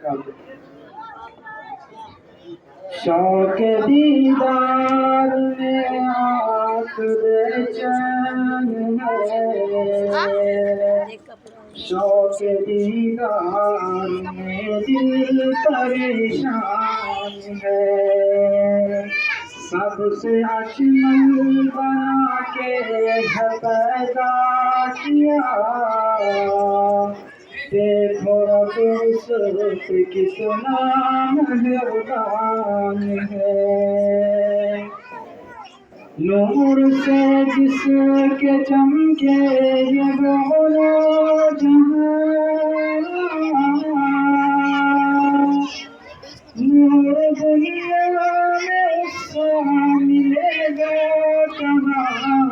وبرکاتہ۔ شوق دیدار میں آنکھ بے چین ہے، شوق دیدار میں دل پریشان ہے، سب سے اجمل بنا کے ہے پیدا کیا، دیکھو رب صرف کتنا مہربان ہے، نور سے جس کے چمکے یہ دونوں جہاں، نور دنیا میں اس سے ملے گا کہاں،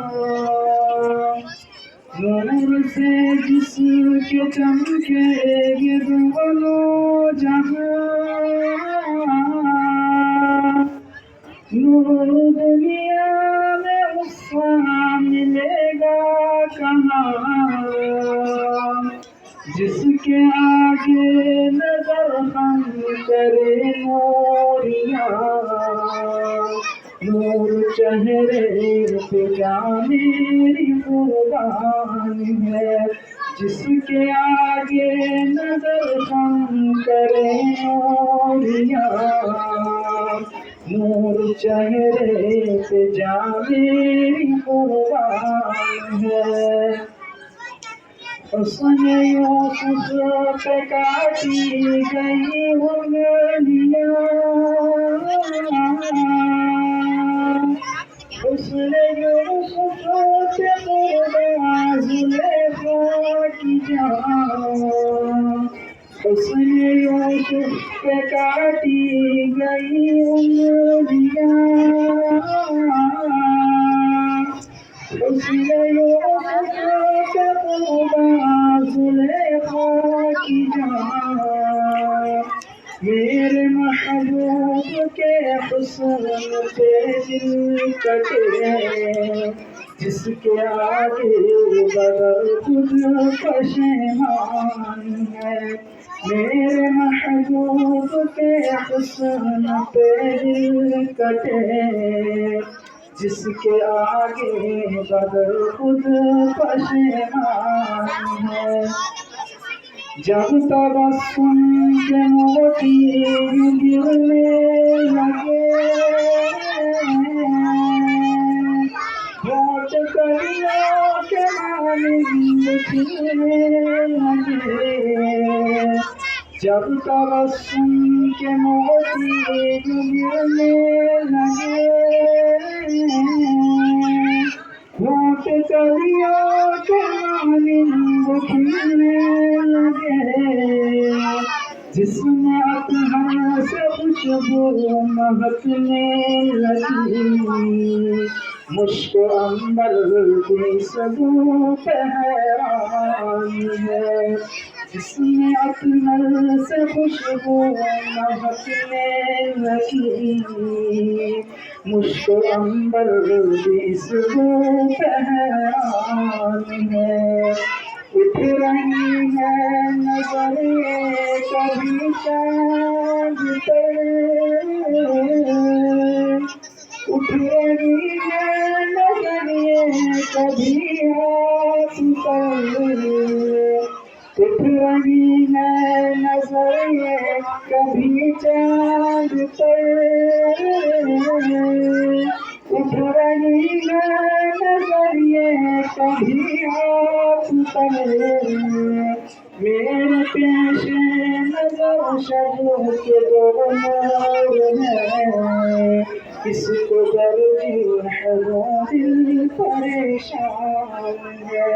نور سے جس کے چمکے یہ دونوں جہاں، نور دنیا میں اس سے ملے گا کہاں، جس کے آگے نظر ہم کرے نوریاں، نور چہرے پہ جان میری قربان ہے، جس کے آگے نظر ہم کرے نوریاں، نور چہرے پہ جان میری قربان ہے، حسن یوسف پہ کاٹی گئی انگلیاں، حسن یوسف پہ زلیخا کی جان، حسن یوسف پہ کاٹی گئی انگلیاں، حسن یوسف پہ زلیخا کی جان، میرے محبوب کے حسن پہ دل کٹے، جس کے آگے بدر خود پشیمان ہے، میرے محبوب کے حسن پہ دل کٹے، جس کے آگے بدر خود پشیمان ہے، جب تبسم کے موتی گرنے لگے، ہوٹ کلیوں کے مانند کھلنے لگے، جب تبسم کے موتی گرنے لگے، ہوٹ کلیوں کے مانند کھلنے لگے، جسم اطہر سے خوشبو مہکنے لگی، مشک عنبر بھی سبو پہ حیران ہے، جسم اطہر سے خوشبو مہکنے لگی، مشک عنبر بھی سبو پہ حیران ہے، اٹھ رہی ہے نظر کبھی چاند پر، اٹھ رہی ہے نظر کبھی آسمان پر، اٹھ رہی ہے نظر کبھی چاند پر، اٹھ رہی ہے نظر کبھی آسمان پر، میرے پیش نظر شب کے دو نور ہیں، اس کو درجی ہے وہ دل پریشان ہے،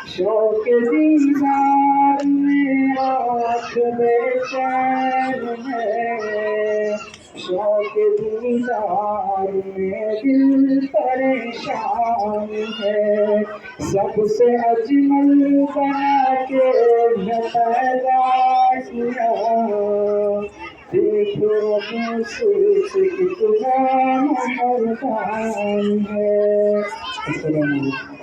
شوق دیدار میں آنکھ بے چین ہے، شوق دیدار میں دل پریشان ہے، سب سے اجمل بنا کے ہے پیدا کیا، دیکھو رب صرف کتنا مہربان ہے۔ السلام علیکم۔